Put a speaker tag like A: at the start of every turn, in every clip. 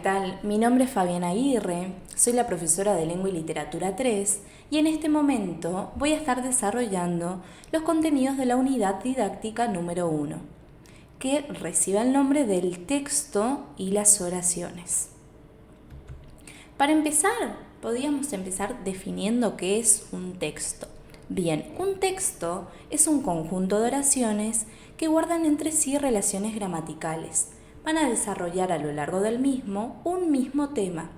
A: tal? Mi nombre es Fabiana Aguirre, soy la profesora de Lengua y Literatura 3 y en este momento voy a estar desarrollando los contenidos de la unidad didáctica número 1, que recibe el nombre del texto y las oraciones. Para empezar, podríamos empezar definiendo qué es un texto. Bien, un texto es un conjunto de oraciones que guardan entre sí relaciones gramaticales. Van a desarrollar a lo largo del mismo un mismo tema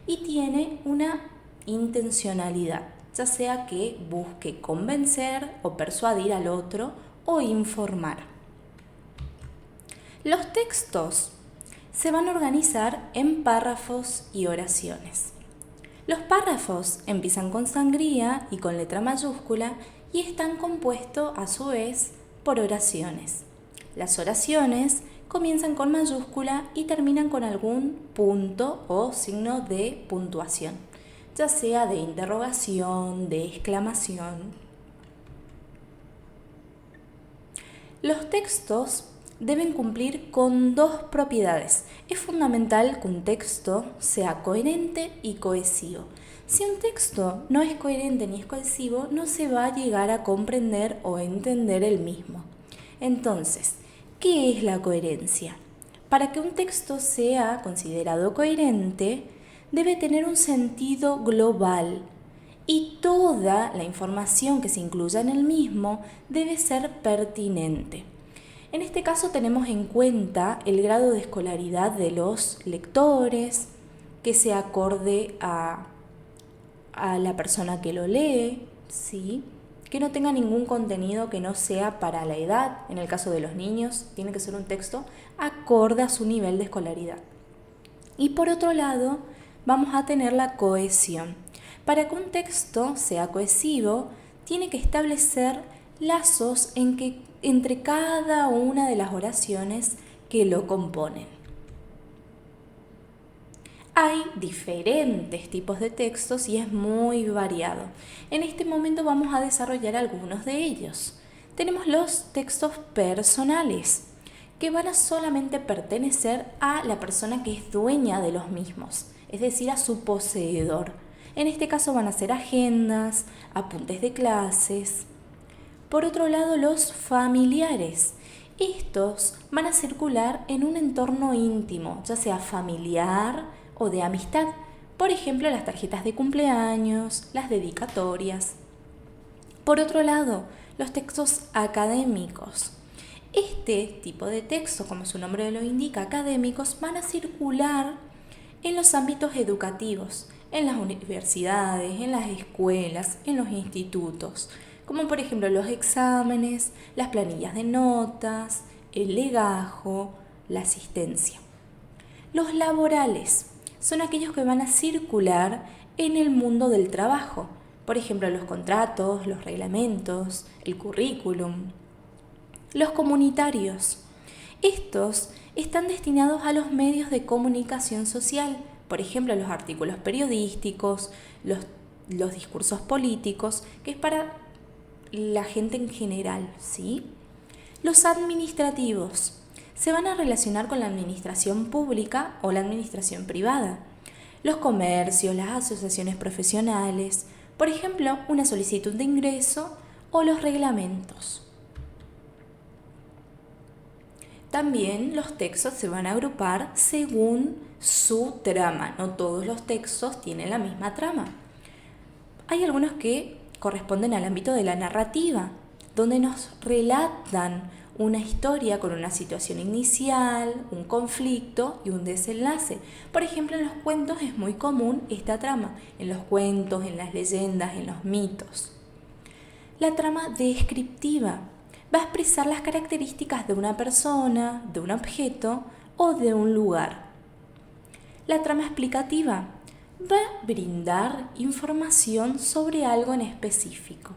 A: y tiene una intencionalidad, ya sea que busque convencer o persuadir al otro o informar. Los textos se van a organizar en párrafos y oraciones. Los párrafos empiezan con sangría y con letra mayúscula y están compuestos a su vez por oraciones. Las oraciones comienzan con mayúscula y terminan con algún punto o signo de puntuación, ya sea de interrogación, de exclamación. Los textos deben cumplir con dos propiedades. Es fundamental que un texto sea coherente y cohesivo. Si un texto no es coherente ni es cohesivo, no se va a llegar a comprender o entender el mismo. Entonces, ¿qué es la coherencia? Para que un texto sea considerado coherente, debe tener un sentido global y toda la información que se incluya en el mismo debe ser pertinente. En este caso tenemos en cuenta el grado de escolaridad de los lectores, que se acorde a la persona que lo lee, ¿sí? Que no tenga ningún contenido que no sea para la edad. En el caso de los niños, tiene que ser un texto acorde a su nivel de escolaridad. Y por otro lado, vamos a tener la cohesión. Para que un texto sea cohesivo, tiene que establecer lazos entre cada una de las oraciones que lo componen. Hay diferentes tipos de textos y es muy variado. En este momento vamos a desarrollar algunos de ellos. Tenemos los textos personales, que van a solamente pertenecer a la persona que es dueña de los mismos, es decir, a su poseedor. En este caso van a ser agendas, apuntes de clases. Por otro lado, los familiares. Estos van a circular en un entorno íntimo, ya sea familiar o de amistad. Por ejemplo, las tarjetas de cumpleaños, las dedicatorias. Por otro lado, los textos académicos. Este tipo de textos, como su nombre lo indica, académicos, van a circular en los ámbitos educativos, en las universidades, en las escuelas, en los institutos, como por ejemplo los exámenes, las planillas de notas, el legajo, la asistencia. Los laborales son aquellos que van a circular en el mundo del trabajo, por ejemplo los contratos, los reglamentos, el currículum. Los comunitarios. Estos están destinados a los medios de comunicación social, por ejemplo los artículos periodísticos, los discursos políticos, que es para la gente en general, ¿sí? Los administrativos se van a relacionar con la administración pública o la administración privada. Los comercios, las asociaciones profesionales, por ejemplo, una solicitud de ingreso o los reglamentos. También los textos se van a agrupar según su trama. No todos los textos tienen la misma trama. Hay algunos que corresponden al ámbito de la narrativa, donde nos relatan una historia con una situación inicial, un conflicto y un desenlace. Por ejemplo, en los cuentos es muy común esta trama, en los cuentos, en las leyendas, en los mitos. La trama descriptiva va a expresar las características de una persona, de un objeto o de un lugar. La trama explicativa va a brindar información sobre algo en específico.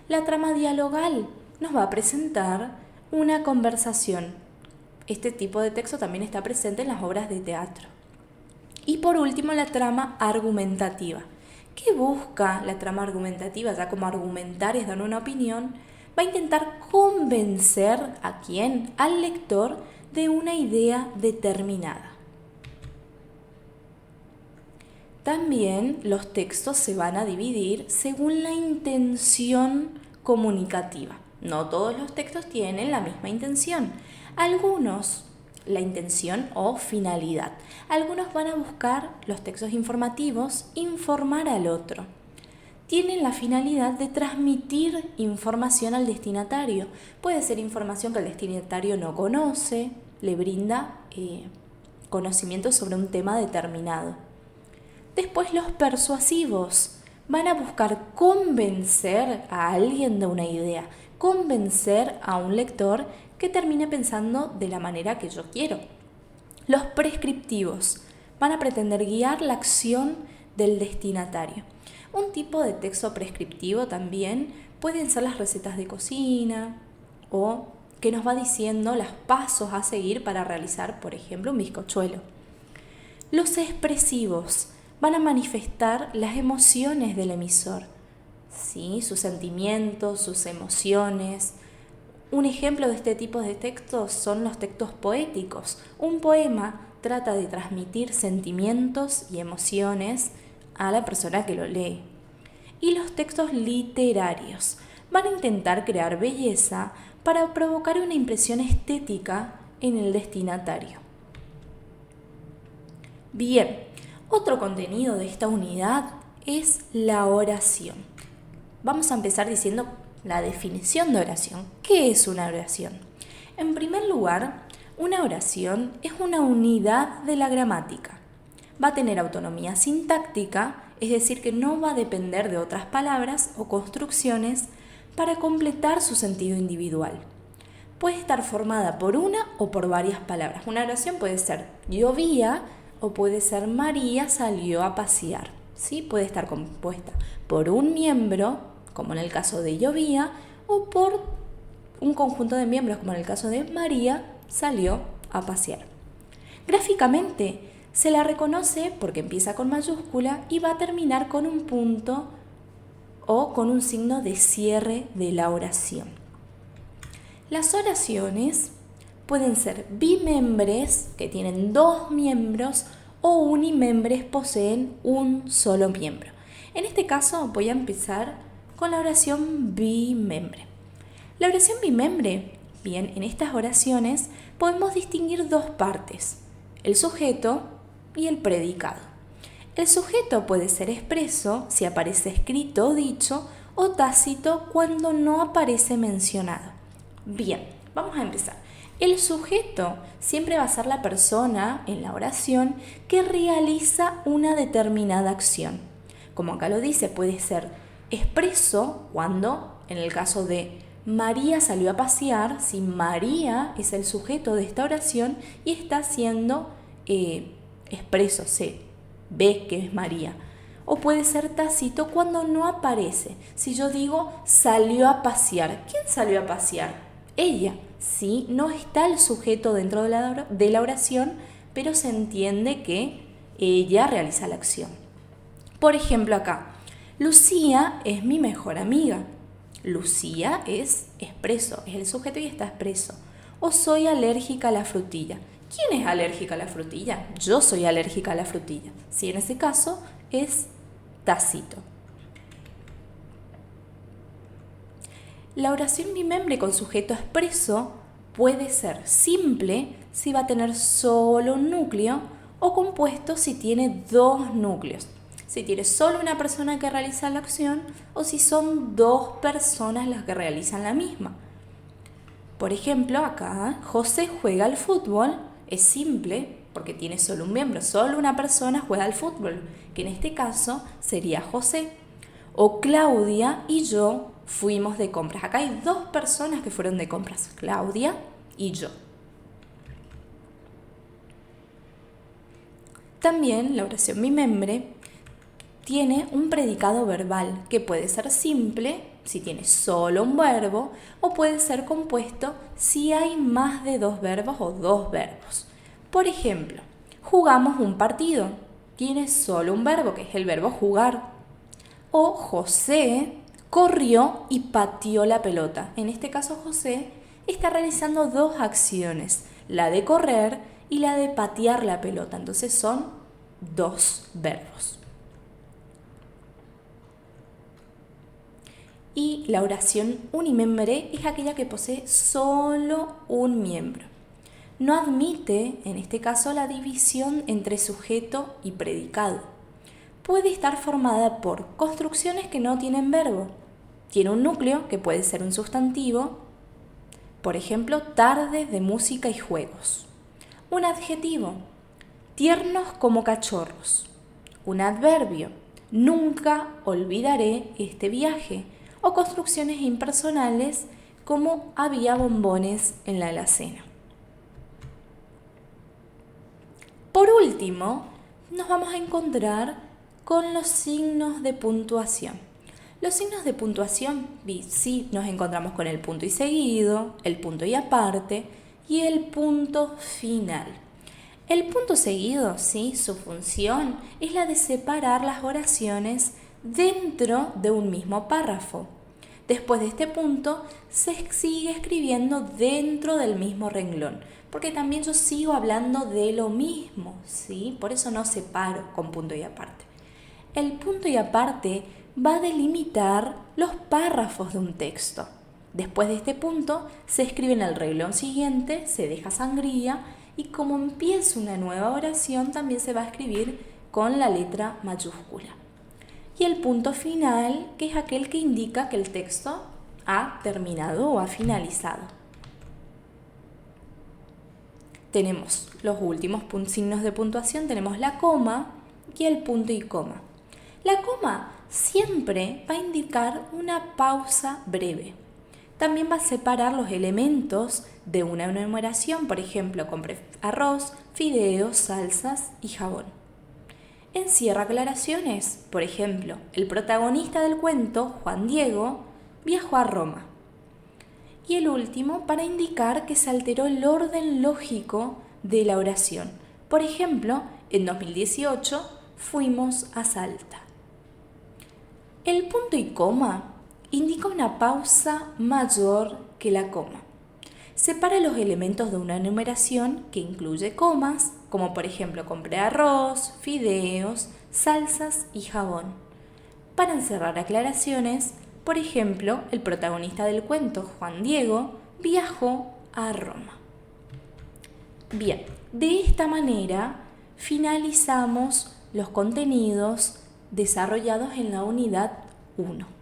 A: La trama dialogal nos va a presentar una conversación. Este tipo de texto también está presente en las obras de teatro. Y por último, la trama argumentativa. ¿Qué busca la trama argumentativa? Ya como argumentar es dar una opinión, va a intentar convencer ¿a quién? Al lector de una idea determinada. También los textos se van a dividir según la intención comunicativa. No todos los textos tienen la misma intención. Algunos, la intención o finalidad. Algunos van a buscar los textos informativos, informar al otro. Tienen la finalidad de transmitir información al destinatario. Puede ser información que el destinatario no conoce, le brinda conocimiento sobre un tema determinado. Después los persuasivos van a buscar convencer a alguien de una idea, convencer a un lector que termine pensando de la manera que yo quiero. Los prescriptivos van a pretender guiar la acción del destinatario. Un tipo de texto prescriptivo también pueden ser las recetas de cocina o que nos va diciendo los pasos a seguir para realizar, por ejemplo, un bizcochuelo. Los expresivos van a manifestar las emociones del emisor, ¿sí? Sus sentimientos, sus emociones. Un ejemplo de este tipo de textos son los textos poéticos. Un poema trata de transmitir sentimientos y emociones a la persona que lo lee. Y los textos literarios van a intentar crear belleza para provocar una impresión estética en el destinatario. Bien, otro contenido de esta unidad es la oración. Vamos a empezar diciendo la definición de oración. ¿Qué es una oración? En primer lugar, una oración es una unidad de la gramática. Va a tener autonomía sintáctica, es decir, que no va a depender de otras palabras o construcciones para completar su sentido individual. Puede estar formada por una o por varias palabras. Una oración puede ser llovía o puede ser María salió a pasear. ¿Sí? Puede estar compuesta por un miembro, como en el caso de llovía, o por un conjunto de miembros, como en el caso de María salió a pasear. Gráficamente se la reconoce porque empieza con mayúscula y va a terminar con un punto o con un signo de cierre de la oración. Las oraciones pueden ser bimembres, que tienen dos miembros, o unimembres, poseen un solo miembro. En este caso voy a empezar con la oración bimembre. La oración bimembre, bien, en estas oraciones podemos distinguir dos partes, el sujeto y el predicado. El sujeto puede ser expreso si aparece escrito o dicho, o tácito cuando no aparece mencionado. Bien, vamos a empezar. El sujeto siempre va a ser la persona en la oración que realiza una determinada acción. Como acá lo dice, puede ser expreso cuando, en el caso de María salió a pasear, si María es el sujeto de esta oración y está siendo expreso, se ve que es María. O puede ser tácito cuando no aparece. Si yo digo salió a pasear, ¿quién salió a pasear? Ella. Sí, no está el sujeto dentro de la oración, pero se entiende que ella realiza la acción. Por ejemplo acá, Lucía es mi mejor amiga. Lucía es expreso, es el sujeto y está expreso. O soy alérgica a la frutilla. ¿Quién es alérgica a la frutilla? Yo soy alérgica a la frutilla. Sí, en ese caso es tácito. La oración bimembre con sujeto expreso puede ser simple si va a tener solo un núcleo o compuesto si tiene dos núcleos. Si tiene solo una persona que realiza la acción o si son dos personas las que realizan la misma. Por ejemplo, acá José juega al fútbol, es simple porque tiene solo un miembro, solo una persona juega al fútbol, que en este caso sería José. O Claudia y yo fuimos de compras. Acá hay dos personas que fueron de compras, Claudia y yo. También la oración bimembre tiene un predicado verbal que puede ser simple si tiene solo un verbo o puede ser compuesto si hay más de dos verbos o dos verbos. Por ejemplo, jugamos un partido, tiene solo un verbo que es el verbo jugar. O José corrió y pateó la pelota. En este caso José está realizando dos acciones, la de correr y la de patear la pelota. Entonces son dos verbos. y la oración unimembre es aquella que posee solo un miembro. No admite, en este caso, la división entre sujeto y predicado. Puede estar formada por construcciones que no tienen verbo. Tiene un núcleo, que puede ser un sustantivo, por ejemplo, tardes de música y juegos. Un adjetivo, tiernos como cachorros. Un adverbio, nunca olvidaré este viaje. O construcciones impersonales como había bombones en la alacena. Por último, nos vamos a encontrar con los signos de puntuación. Los signos de puntuación, sí, nos encontramos con el punto y seguido, el punto y aparte y el punto final. El punto seguido, sí, su función es la de separar las oraciones dentro de un mismo párrafo. Después de este punto, se sigue escribiendo dentro del mismo renglón, porque también yo sigo hablando de lo mismo, ¿sí? Por eso no separo con punto y aparte. El punto y aparte va a delimitar los párrafos de un texto. Después de este punto, se escribe en el renglón siguiente, se deja sangría y como empieza una nueva oración, también se va a escribir con la letra mayúscula. Y el punto final, que es aquel que indica que el texto ha terminado o ha finalizado. Tenemos los últimos signos de puntuación, tenemos la coma y el punto y coma. La coma siempre va a indicar una pausa breve. También va a separar los elementos de una enumeración, por ejemplo, compré arroz, fideos, salsas y jabón. Encierra aclaraciones, por ejemplo, el protagonista del cuento, Juan Diego, viajó a Roma. Y el último para indicar que se alteró el orden lógico de la oración. Por ejemplo, en 2018 fuimos a Salta. El punto y coma indica una pausa mayor que la coma. Separa los elementos de una enumeración que incluye comas, como por ejemplo compré arroz, fideos, salsas y jabón. Para encerrar aclaraciones, por ejemplo, el protagonista del cuento, Juan Diego, viajó a Roma. Bien, de esta manera finalizamos los contenidos desarrollados en la unidad 1.